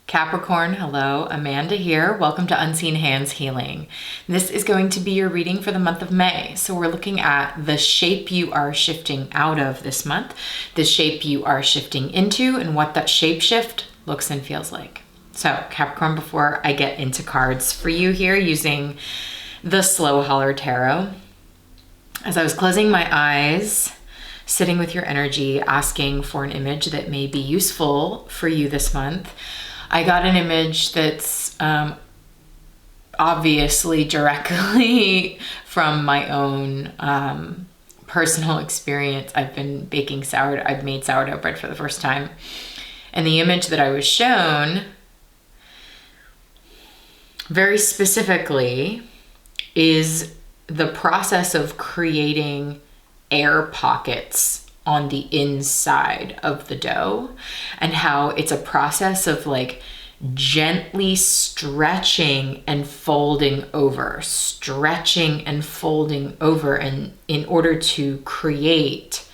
Capricorn, hello, Amanda here. Welcome to Unseen Hands Healing. This is going to be your reading for the month of May. So we're looking at the shape you are shifting out of this month, the shape you are shifting into, and what that shape shift looks and feels like. So Capricorn, before I get into cards for you here using the Slow Holler Tarot, as I was closing my eyes, sitting with your energy, asking for an image that may be useful for you this month, I got an image that's obviously directly from my own personal experience. I've been baking sourdough. I've made sourdough bread for the first time. And the image that I was shown very specifically is the process of creating air pockets on the inside of the dough, and how it's a process of like gently stretching and folding over, and in order to create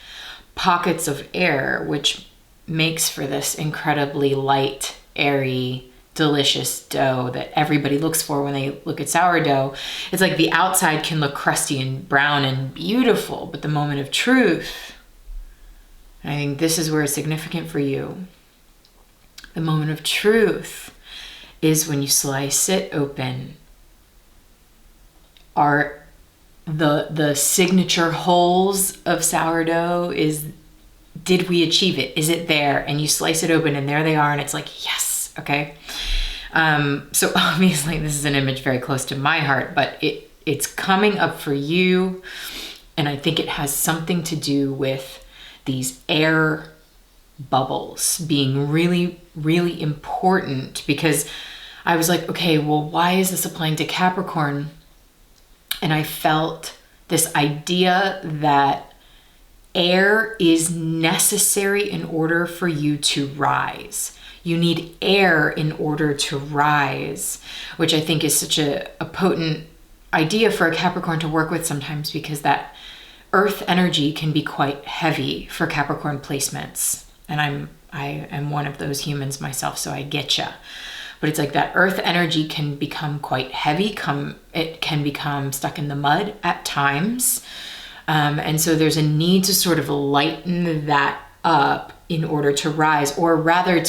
pockets of air, which makes for this incredibly light, airy, delicious dough that everybody looks for when they look at sourdough. It's like the outside can look crusty and brown and beautiful, but the moment of truth, I think this is where it's significant for you. The moment of truth is when you slice it open. Are the signature holes of sourdough, did we achieve it? Is it there? And you slice it open and there they are, and it's like, yes, okay. So obviously this is an image very close to my heart, but it's coming up for you, and I think it has something to do with these air bubbles being really, really important, because I was like, okay, well, why is this applying to Capricorn? And I felt this idea that air is necessary in order for you to rise. You need air in order to rise, which I think is such a potent idea for a Capricorn to work with sometimes, because that earth energy can be quite heavy for Capricorn placements. And I am one of those humans myself, so I get ya. But it's like that earth energy can become quite heavy. It can become stuck in the mud at times. And so there's a need to sort of lighten that up in order to rise, or rather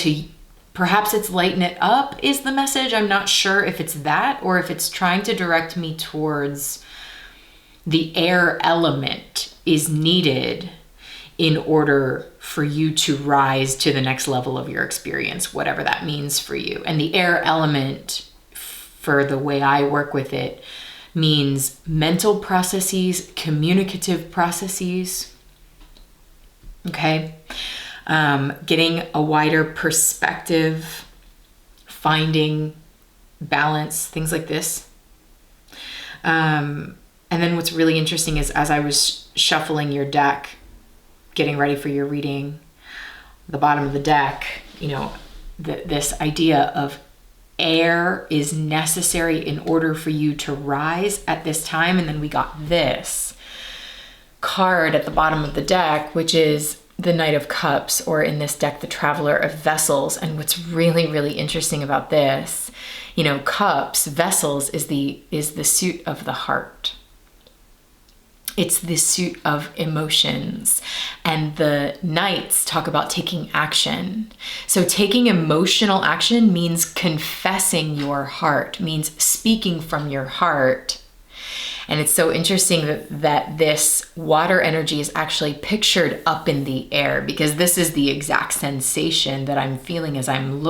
perhaps it's lighten it up is the message. I'm not sure if it's that, or if it's trying to direct me towards the air element is needed in order for you to rise to the next level of your experience, whatever that means for you. And the air element, for the way I work with it, means mental processes, communicative processes, okay? Getting a wider perspective, finding balance, things like this. And then what's really interesting is, as I was shuffling your deck, getting ready for your reading, the bottom of the deck, this idea of air is necessary in order for you to rise at this time. And then we got this card at the bottom of the deck, which is the Knight of Cups, or in this deck, the Traveler of Vessels. And what's really, really interesting about this, cups, vessels is the suit of the heart. It's the suit of emotions, and the knights talk about taking action. So taking emotional action means confessing your heart, means speaking from your heart. And it's so interesting that this water energy is actually pictured up in the air, because this is the exact sensation that I'm feeling as I'm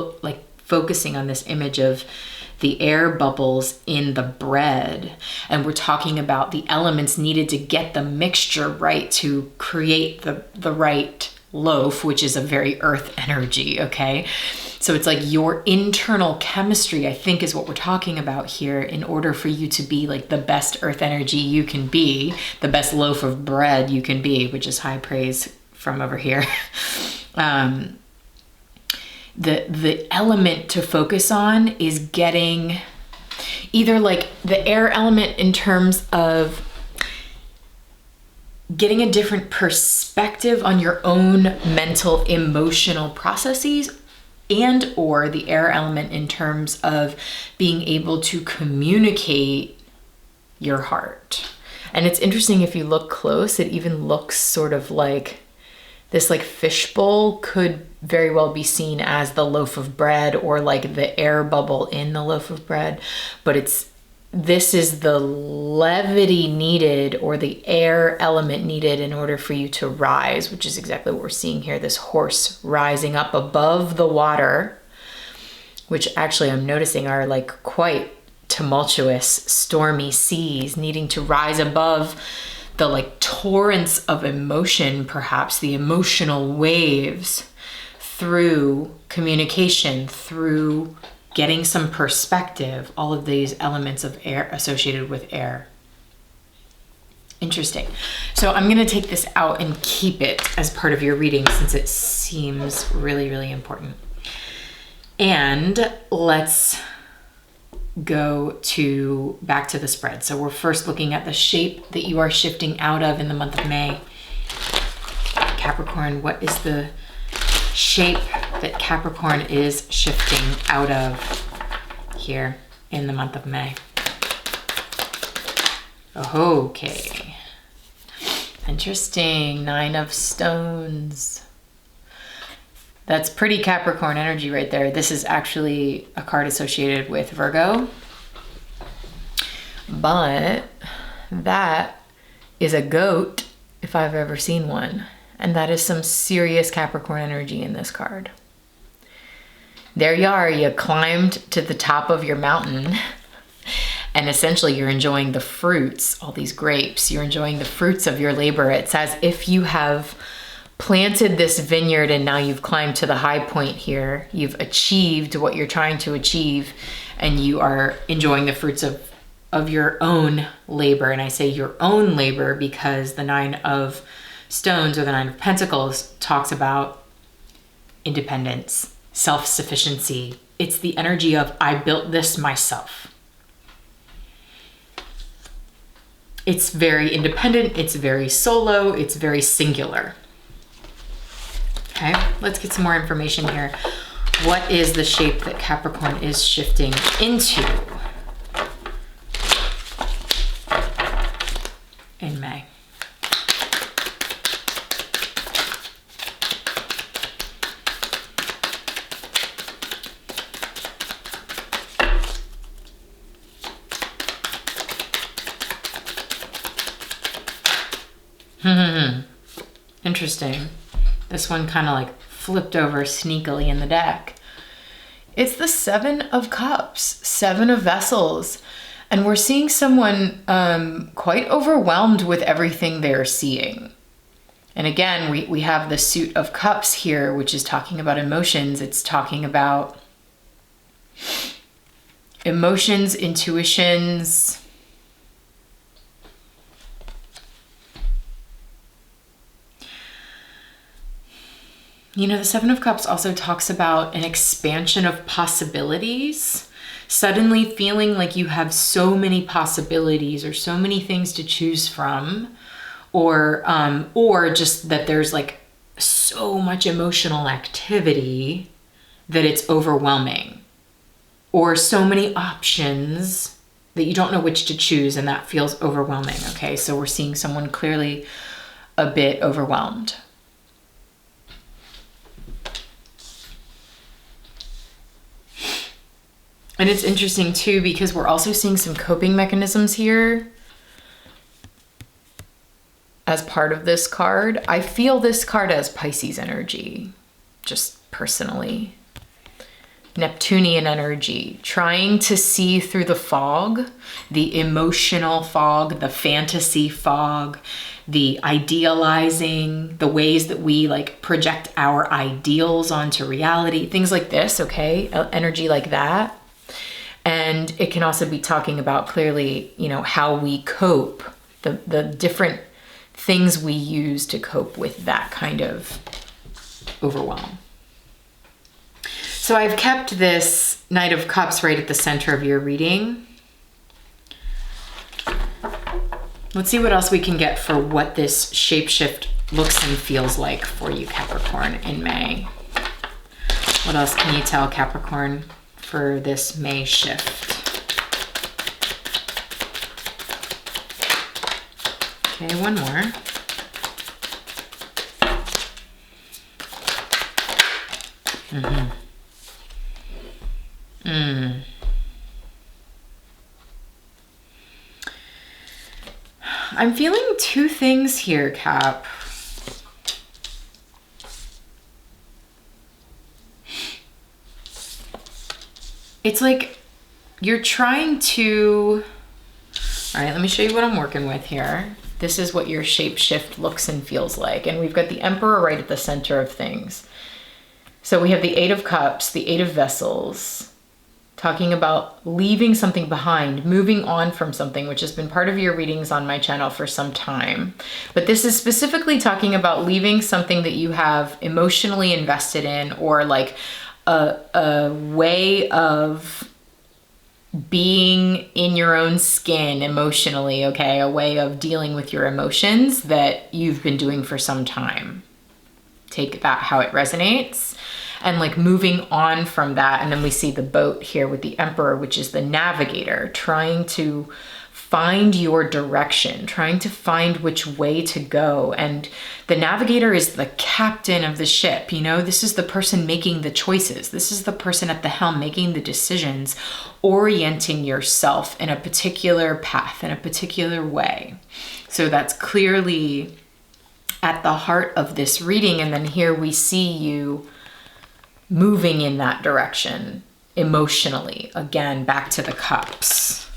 focusing on this image of the air bubbles in the bread. And we're talking about the elements needed to get the mixture right to create the right loaf, which is a very earth energy, okay? So it's like your internal chemistry, I think, is what we're talking about here, in order for you to be like the best earth energy you can be, the best loaf of bread you can be, which is high praise from over here. The element to focus on is getting either like the air element in terms of getting a different perspective on your own mental, emotional processes, and or the air element in terms of being able to communicate your heart. And it's interesting, if you look close, it even looks sort of like this like fishbowl could very well be seen as the loaf of bread, or like the air bubble in the loaf of bread. But this is the levity needed, or the air element needed, in order for you to rise, which is exactly what we're seeing here. This horse rising up above the water, which actually I'm noticing are like quite tumultuous, stormy seas, needing to rise above the like torrents of emotion, perhaps the emotional waves, through communication, through getting some perspective, all of these elements of air associated with air. Interesting. So I'm going to take this out and keep it as part of your reading, since it seems really, really important. And let's go back to the spread. So we're first looking at the shape that you are shifting out of in the month of May. Capricorn, what is the shape that Capricorn is shifting out of here in the month of May? Oh, okay. Interesting. 9 of Stones. That's pretty Capricorn energy right there. This is actually a card associated with Virgo, but that is a goat if I've ever seen one. And that is some serious Capricorn energy in this card. There you are, you climbed to the top of your mountain, and essentially you're enjoying the fruits, all these grapes, you're enjoying the fruits of your labor. It's as if you have planted this vineyard and now you've climbed to the high point here. You've achieved what you're trying to achieve, and you are enjoying the fruits of your own labor. And I say your own labor because the 9 of Stones, or the 9 of Pentacles, talks about independence, self-sufficiency. It's the energy of, I built this myself. It's very independent, it's very solo, it's very singular. Okay, let's get some more information here. What is the shape that Capricorn is shifting into in May? Interesting. This one kind of like flipped over sneakily in the deck. It's the 7 of Cups, 7 of Vessels. And we're seeing someone quite overwhelmed with everything they're seeing. And again, we have the Suit of Cups here, which is talking about emotions. It's talking about emotions, intuitions. You know, the 7 of Cups also talks about an expansion of possibilities, suddenly feeling like you have so many possibilities or so many things to choose from, or just that there's like so much emotional activity that it's overwhelming, or so many options that you don't know which to choose, and that feels overwhelming. Okay, so we're seeing someone clearly a bit overwhelmed. And it's interesting too, because we're also seeing some coping mechanisms here as part of this card. I feel this card as Pisces energy, just personally. Neptunian energy, trying to see through the fog, the emotional fog, the fantasy fog, the idealizing, the ways that we like project our ideals onto reality, things like this, okay? Energy like that. And it can also be talking about clearly, you know, how we cope, the different things we use to cope with that kind of overwhelm. So I've kept this Knight of Cups right at the center of your reading. Let's see what else we can get for what this shapeshift looks and feels like for you, Capricorn, in May. What else can you tell Capricorn for this May shift? Okay, one more. I'm feeling two things here, Cap. It's like you're trying to... All right, let me show you what I'm working with here. This is what your shape shift looks and feels like. And we've got the Emperor right at the center of things. So we have the Eight of Cups, the Eight of Vessels, talking about leaving something behind, moving on from something, which has been part of your readings on my channel for some time. But this is specifically talking about leaving something that you have emotionally invested in, or like a way of being in your own skin emotionally, okay? A way of dealing with your emotions that you've been doing for some time. Take that how it resonates. And like moving on from that. And then we see the boat here with the Emperor, which is the navigator, trying to find your direction, trying to find which way to go. And the navigator is the captain of the ship. You know, this is the person making the choices. This is the person at the helm making the decisions, orienting yourself in a particular path, in a particular way. So that's clearly at the heart of this reading. And then here we see you moving in that direction emotionally. Again, back to the cups.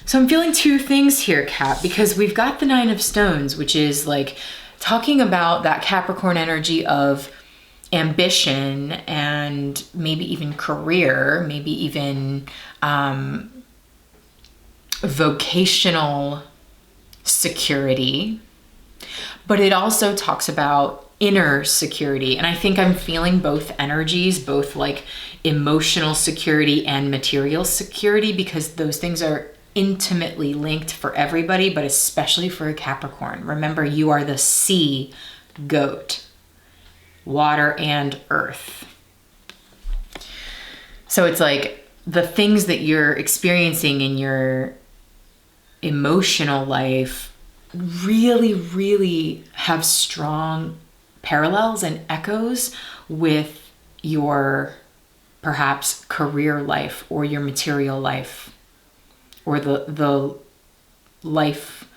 So I'm feeling two things here, Cap, because we've got the Nine of Stones, which is like talking about that Capricorn energy of ambition and maybe even career, maybe even vocational security. But it also talks about inner security. And I think I'm feeling both energies, both like emotional security and material security, because those things are intimately linked for everybody, but especially for a Capricorn. Remember, you are the sea goat, water and earth. So it's like the things that you're experiencing in your emotional life really, really have strong parallels and echoes with your perhaps career life or your material life, or the life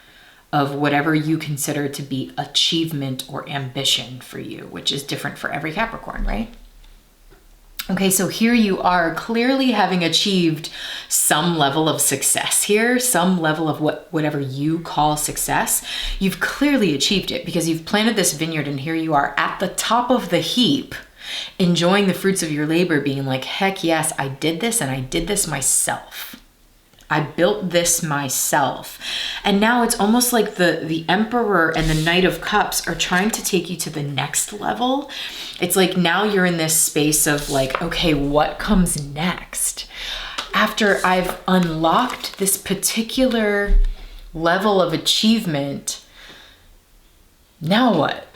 of whatever you consider to be achievement or ambition for you, which is different for every Capricorn, right? Okay, so here you are clearly having achieved some level of success here, some level of whatever you call success. You've clearly achieved it because you've planted this vineyard, and here you are at the top of the heap, enjoying the fruits of your labor, being like, heck yes, I did this, and I did this myself. I built this myself. And now it's almost like the Emperor and the Knight of Cups are trying to take you to the next level. It's like now you're in this space of like, okay, what comes next? After I've unlocked this particular level of achievement, now what?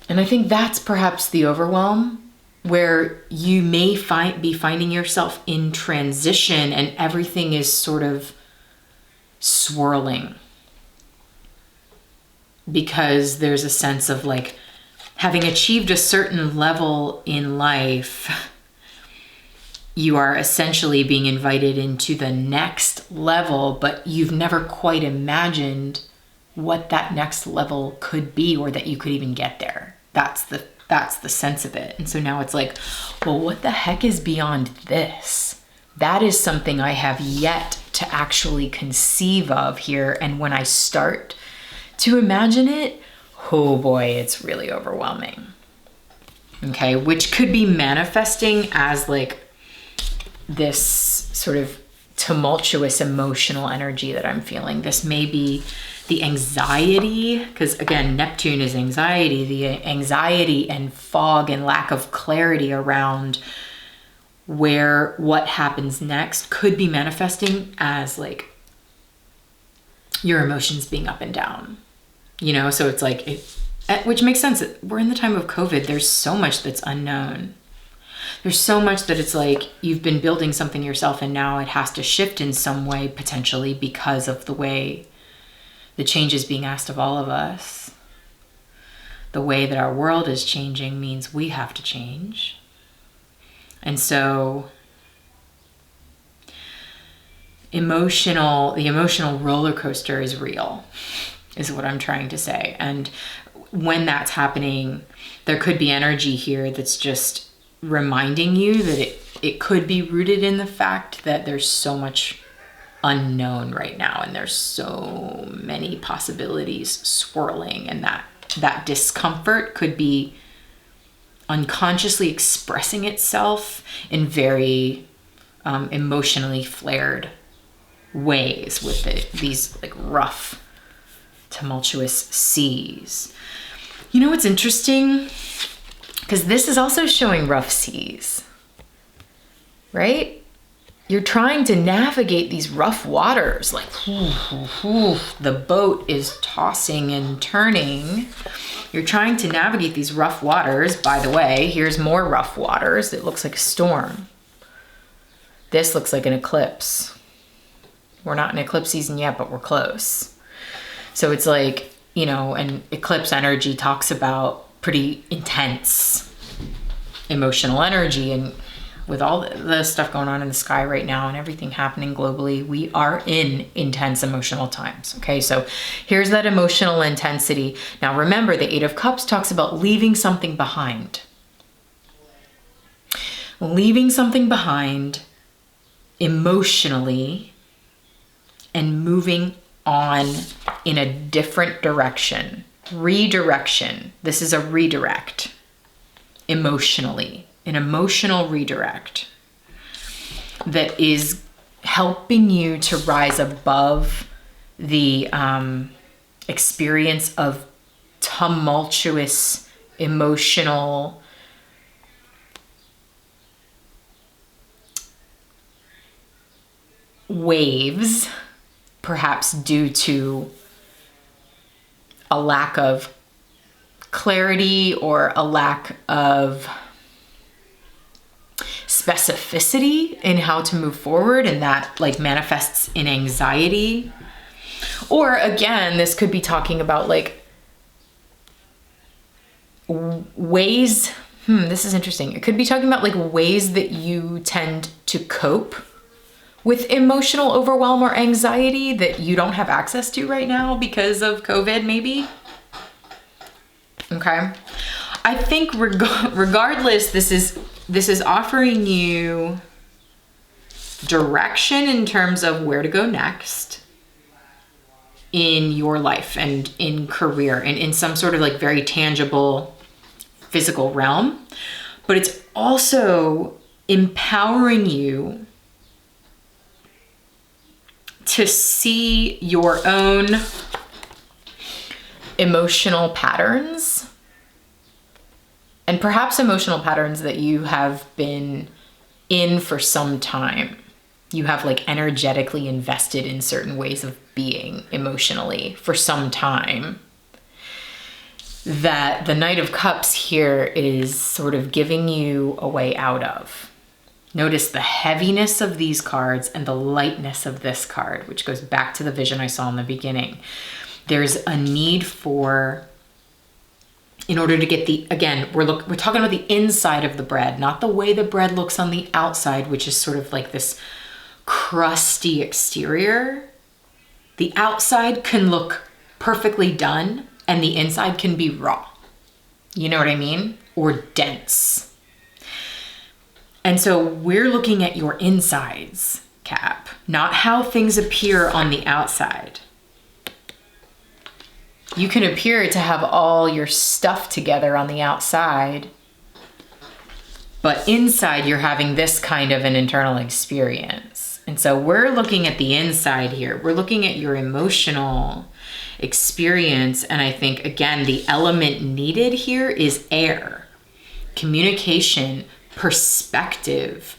And I think that's perhaps the overwhelm, where you may be finding yourself in transition and everything is sort of swirling, because there's a sense of like having achieved a certain level in life, you are essentially being invited into the next level, but you've never quite imagined what that next level could be, or that you could even get there. That's the sense of it. And so now it's like, well, what the heck is beyond this? That is something I have yet to actually conceive of here. And when I start to imagine it, oh boy, it's really overwhelming. Okay, which could be manifesting as like this sort of tumultuous emotional energy that I'm feeling. This may be the anxiety, because again, Neptune is anxiety, the anxiety and fog and lack of clarity around what happens next could be manifesting as like your emotions being up and down, you know? So it's like which makes sense. We're in the time of COVID. There's so much that's unknown. There's so much that it's like you've been building something yourself and now it has to shift in some way potentially because of the way the change is being asked of all of us. The way that our world is changing means we have to change. And so the emotional roller coaster is real, is what I'm trying to say. And when that's happening, there could be energy here that's just reminding you that it could be rooted in the fact that there's so much unknown right now and there's so many possibilities swirling, and that discomfort could be unconsciously expressing itself in very emotionally flared ways with these like rough, tumultuous seas. You know what's interesting? Because this is also showing rough seas, right? You're trying to navigate these rough waters, like the boat is tossing and turning. You're trying to navigate these rough waters. By the way, here's more rough waters. It looks like a storm. This looks like an eclipse. We're not in eclipse season yet, but we're close. So it's like, you know, and eclipse energy talks about pretty intense emotional energy, and with all the stuff going on in the sky right now and everything happening globally, we are in intense emotional times. Okay, so here's that emotional intensity. Now remember, the Eight of Cups talks about leaving something behind. Leaving something behind emotionally and moving on in a different direction. Redirection. This is a redirect emotionally. An emotional redirect that is helping you to rise above the experience of tumultuous emotional waves, perhaps due to a lack of clarity or a lack of specificity in how to move forward, and that like manifests in anxiety. Or again, this could be talking about like ways, this is interesting. It could be talking about like ways that you tend to cope with emotional overwhelm or anxiety that you don't have access to right now because of COVID, maybe. Okay. I think regardless, this is offering you direction in terms of where to go next in your life and in career and in some sort of like very tangible physical realm. But it's also empowering you to see your own emotional patterns, and perhaps emotional patterns that you have been in for some time. You have like energetically invested in certain ways of being emotionally for some time, that the Knight of Cups here is sort of giving you a way out of. Notice the heaviness of these cards and the lightness of this card, which goes back to the vision I saw in the beginning. There's a need for, in order to get the, again, we're talking about the inside of the bread, not the way the bread looks on the outside, which is sort of like this crusty exterior. The outside can look perfectly done and the inside can be raw. You know what I mean? Or dense. And so we're looking at your insides, Cap, not how things appear on the outside. You can appear to have all your stuff together on the outside, but inside you're having this kind of an internal experience. And so we're looking at the inside here. We're looking at your emotional experience. And I think, again, the element needed here is air, communication, perspective,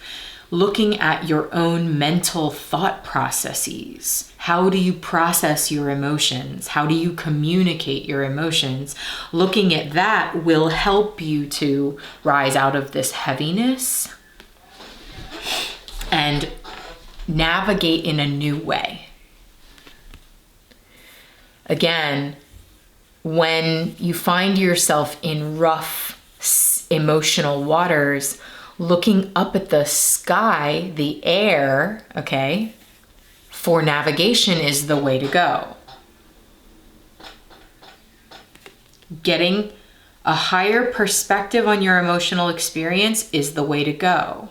looking at your own mental thought processes. How do you process your emotions? How do you communicate your emotions? Looking at that will help you to rise out of this heaviness and navigate in a new way. Again, when you find yourself in rough emotional waters, looking up at the sky, the air, okay, for navigation is the way to go. Getting a higher perspective on your emotional experience is the way to go.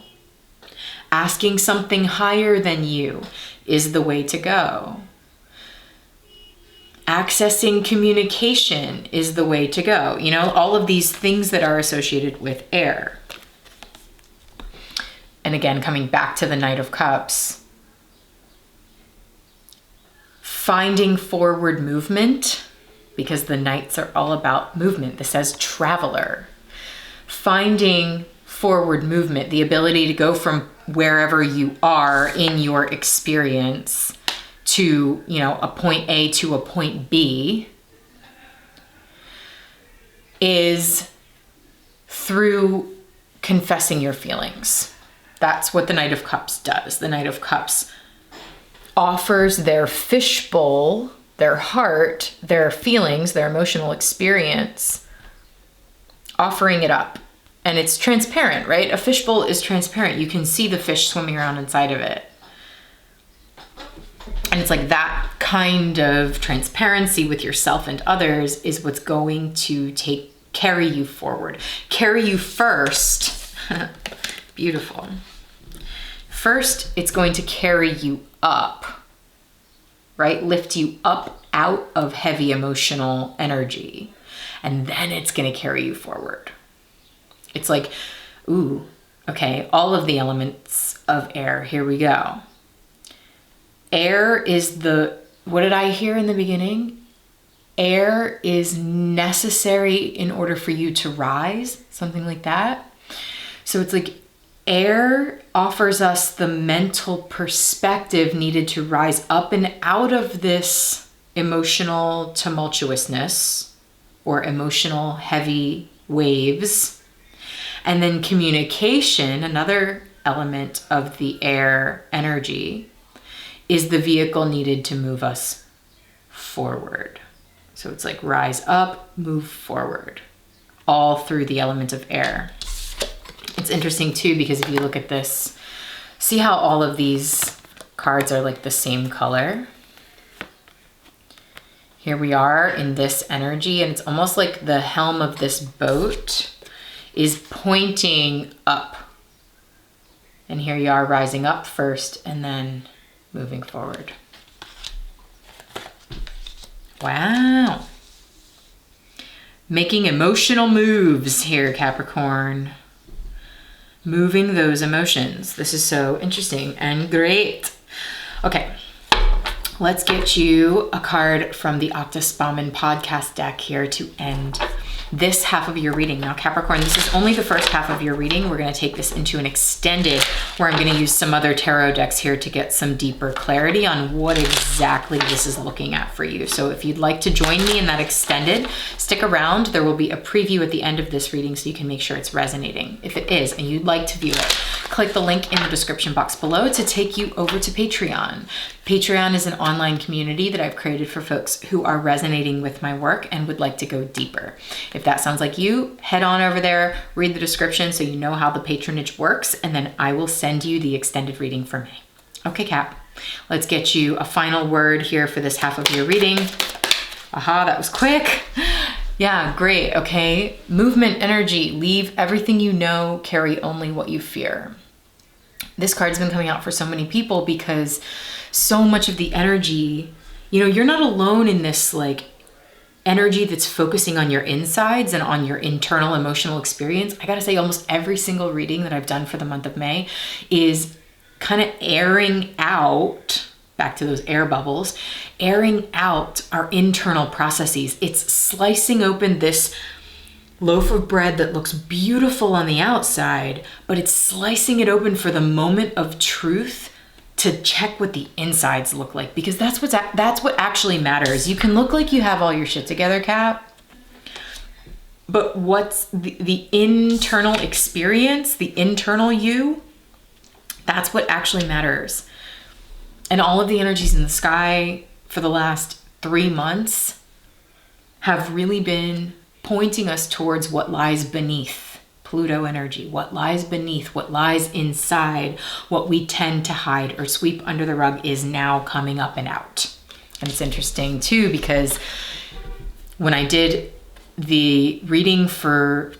Asking something higher than you is the way to go. Accessing communication is the way to go. You know, all of these things that are associated with air. And again, coming back to the Knight of Cups, finding forward movement, because the Knights are all about movement. This says traveler. Finding forward movement, the ability to go from wherever you are in your experience to, you know, a point A to a point B, is through confessing your feelings. That's what the Knight of Cups does. The Knight of Cups offers their fishbowl, their heart, their feelings, their emotional experience, offering it up. And it's transparent, right? A fishbowl is transparent. You can see the fish swimming around inside of it. And it's like that kind of transparency with yourself and others is what's going to carry you forward. Carry you first. Beautiful. First, it's going to carry you up, right? Lift you up out of heavy emotional energy. And then it's going to carry you forward. It's like, ooh, okay, all of the elements of air. Here we go. Air is what did I hear in the beginning? Air is necessary in order for you to rise, something like that. So it's like air offers us the mental perspective needed to rise up and out of this emotional tumultuousness or emotional heavy waves. And then communication, another element of the air energy, is the vehicle needed to move us forward. So it's like rise up, move forward, all through the element of air. It's interesting too, because if you look at this, see how all of these cards are like the same color? Here we are in this energy, and it's almost like the helm of this boat is pointing up. And here you are rising up first and then moving forward. Wow. Making emotional moves here, Capricorn. Moving those emotions. This is so interesting and great. Okay, let's get you a card from the Octaspaman podcast deck here to end this half of your reading. Now, Capricorn, this is only the first half of your reading. We're going to take this into an extended where I'm going to use some other tarot decks here to get some deeper clarity on what exactly this is looking at for you. So if you'd like to join me in that extended, stick around. There will be a preview at the end of this reading so you can make sure it's resonating. If it is and you'd like to view it, click the link in the description box below to take you over to Patreon. Patreon is an online community that I've created for folks who are resonating with my work and would like to go deeper. If that sounds like you, head on over there, read the description so you know how the patronage works, and then I will send you the extended reading for me. Okay, Cap, let's get you a final word here for this half of your reading. Aha, that was quick. Yeah, great, okay. Movement, energy, leave everything you know, carry only what you fear. This card's been coming out for so many people because so much of the energy, you know, you're not alone in this like energy that's focusing on your insides and on your internal emotional experience. I gotta say, almost every single reading that I've done for the month of May is kind of airing out, back to those air bubbles, airing out our internal processes. It's slicing open this loaf of bread that looks beautiful on the outside, but it's slicing it open for the moment of truth to check what the insides look like, because that's what actually matters. You can look like you have all your shit together, Cap, but what's the internal experience, the internal you, that's what actually matters. And all of the energies in the sky for the last 3 months have really been pointing us towards what lies beneath Pluto energy, what lies beneath, what lies inside, what we tend to hide or sweep under the rug is now coming up and out. And it's interesting too, because when I did the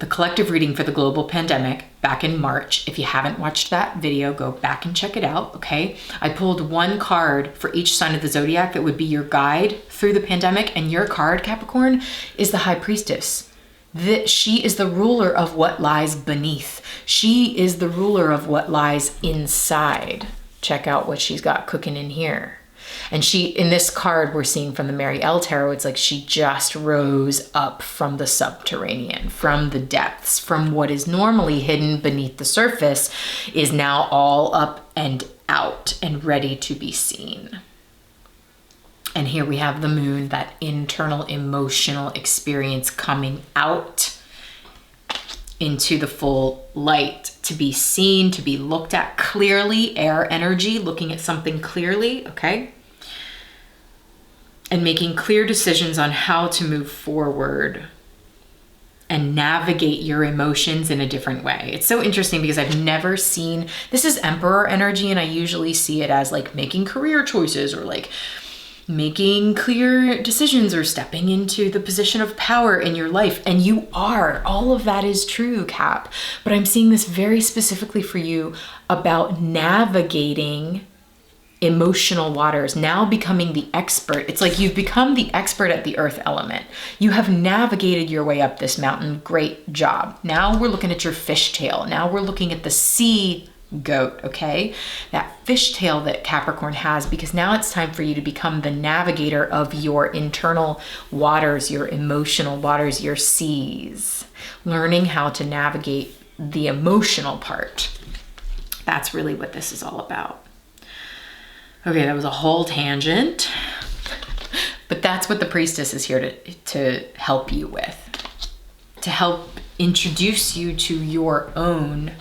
collective reading for the global pandemic back in March, if you haven't watched that video, go back and check it out, okay? I pulled one card for each sign of the zodiac that would be your guide through the pandemic, and your card, Capricorn, is the High Priestess. She is the ruler of what lies beneath. She is the ruler of what lies inside. Check out what she's got cooking in here. And in this card we're seeing from the Mary L Tarot, it's like she just rose up from the subterranean, from the depths, from what is normally hidden beneath the surface is now all up and out and ready to be seen. And here we have the moon, that internal emotional experience coming out into the full light, to be seen, to be looked at clearly, air energy, looking at something clearly, okay? And making clear decisions on how to move forward and navigate your emotions in a different way. It's so interesting because I've never seen, this is Emperor energy, and I usually see it as like making career choices or like making clear decisions or stepping into the position of power in your life. And you are, all of that is true, Cap. But I'm seeing this very specifically for you about navigating emotional waters, now becoming the expert. It's like you've become the expert at the earth element. You have navigated your way up this mountain. Great job. Now we're looking at your fishtail. Now we're looking at the sea goat, okay? That fishtail that Capricorn has, because now it's time for you to become the navigator of your internal waters, your emotional waters, your seas. Learning how to navigate the emotional part. That's really what this is all about. Okay, that was a whole tangent, but that's what the priestess is here to help you with, to help introduce you to your own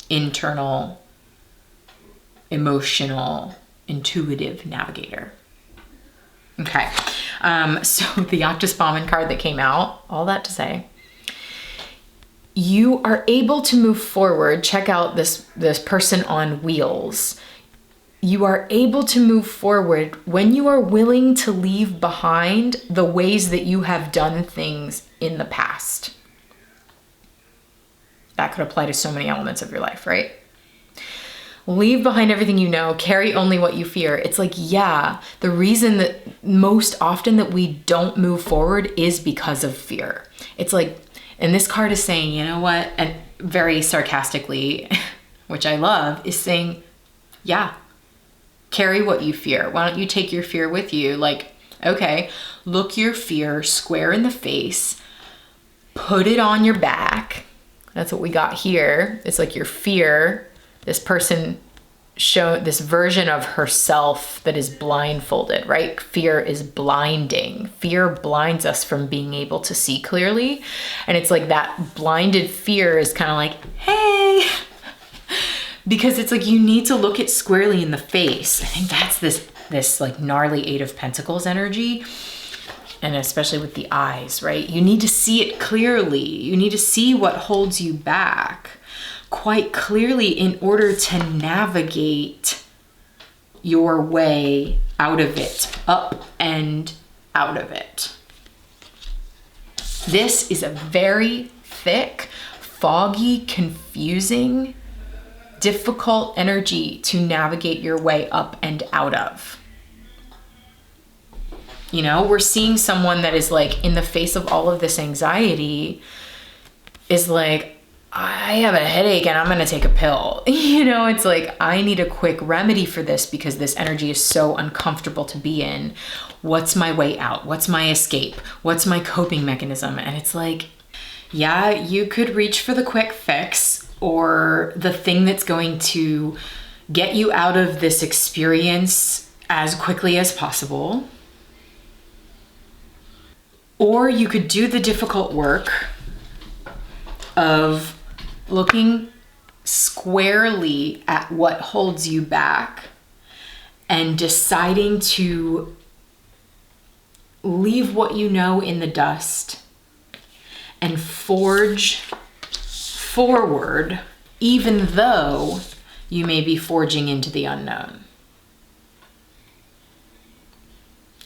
internal, emotional, intuitive navigator. Okay, so the Octospaman card that came out, all that to say, you are able to move forward. Check out this person on wheels. You are able to move forward when you are willing to leave behind the ways that you have done things in the past. That could apply to so many elements of your life, right? Leave behind everything you know, carry only what you fear. It's like, yeah, the reason that most often that we don't move forward is because of fear. It's like, and this card is saying, you know what? And very sarcastically, which I love, is saying, yeah, carry what you fear. Why don't you take your fear with you? Like, okay, look your fear square in the face, put it on your back. That's what we got here. It's like your fear, this person show this version of herself that is blindfolded, right? Fear is blinding. Fear blinds us from being able to see clearly. And it's like that blinded fear is kind of like, hey, because it's like you need to look it squarely in the face. I think that's this like gnarly Eight of Pentacles energy. And especially with the eyes, right? You need to see it clearly. You need to see what holds you back quite clearly in order to navigate your way out of it, up and out of it. This is a very thick, foggy, confusing, difficult energy to navigate your way up and out of. You know, we're seeing someone that is like, in the face of all of this anxiety, is like, I have a headache and I'm going to take a pill. You know, it's like, I need a quick remedy for this because this energy is so uncomfortable to be in. What's my way out? What's my escape? What's my coping mechanism? And it's like, Yeah, you could reach for the quick fix or the thing that's going to get you out of this experience as quickly as possible. Or you could do the difficult work of looking squarely at what holds you back and deciding to leave what you know in the dust and forge forward, even though you may be forging into the unknown.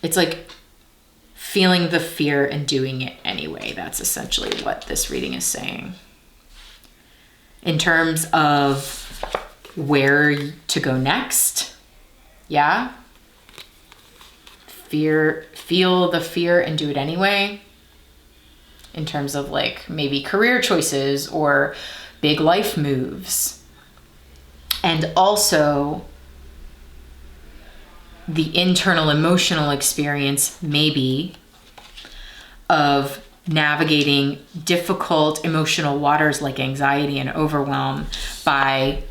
It's like feeling the fear and doing it anyway. That's essentially what this reading is saying. In terms of where to go next, yeah? Feel the fear and do it anyway. In terms of like maybe career choices or big life moves. And also the internal emotional experience maybe of navigating difficult emotional waters like anxiety and overwhelm by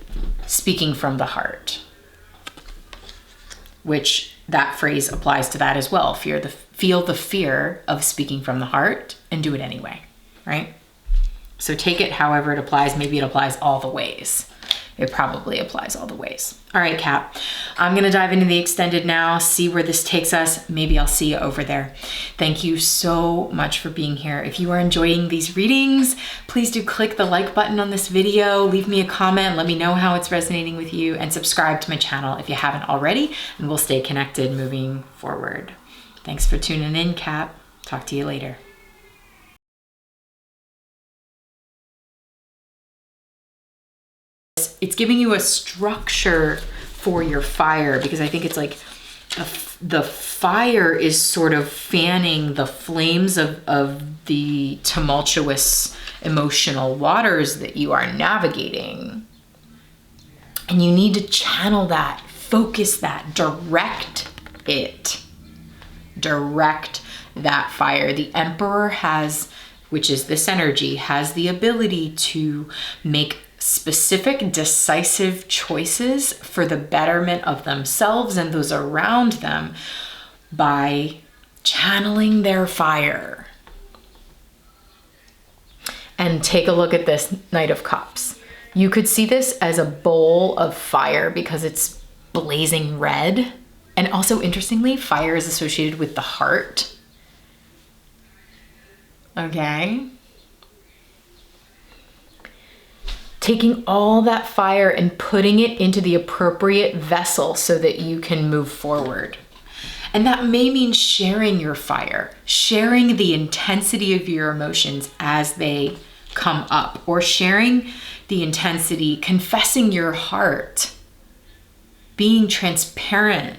speaking from the heart, which that phrase applies to that as well. Feel the fear of speaking from the heart and do it anyway, right? So take it however it applies. Maybe it applies all the ways. It probably applies all the ways. All right, Cap, I'm gonna dive into the extended now, see where this takes us. Maybe I'll see you over there. Thank you so much for being here. If you are enjoying these readings, please do click the like button on this video, leave me a comment, let me know how it's resonating with you, and subscribe to my channel if you haven't already, and we'll stay connected moving forward. Thanks for tuning in, Cap. Talk to you later. It's giving you a structure for your fire, because I think it's like the fire is sort of fanning the flames of the tumultuous emotional waters that you are navigating. And you need to channel that, focus that, direct it. Direct that fire. The Emperor has, which is this energy, has the ability to make specific, decisive choices for the betterment of themselves and those around them by channeling their fire. And take a look at this Knight of Cups. You could see this as a bowl of fire because it's blazing red. And also, interestingly, fire is associated with the heart. Okay. Taking all that fire and putting it into the appropriate vessel so that you can move forward. And that may mean sharing your fire, sharing the intensity of your emotions as they come up, or sharing the intensity, confessing your heart, being transparent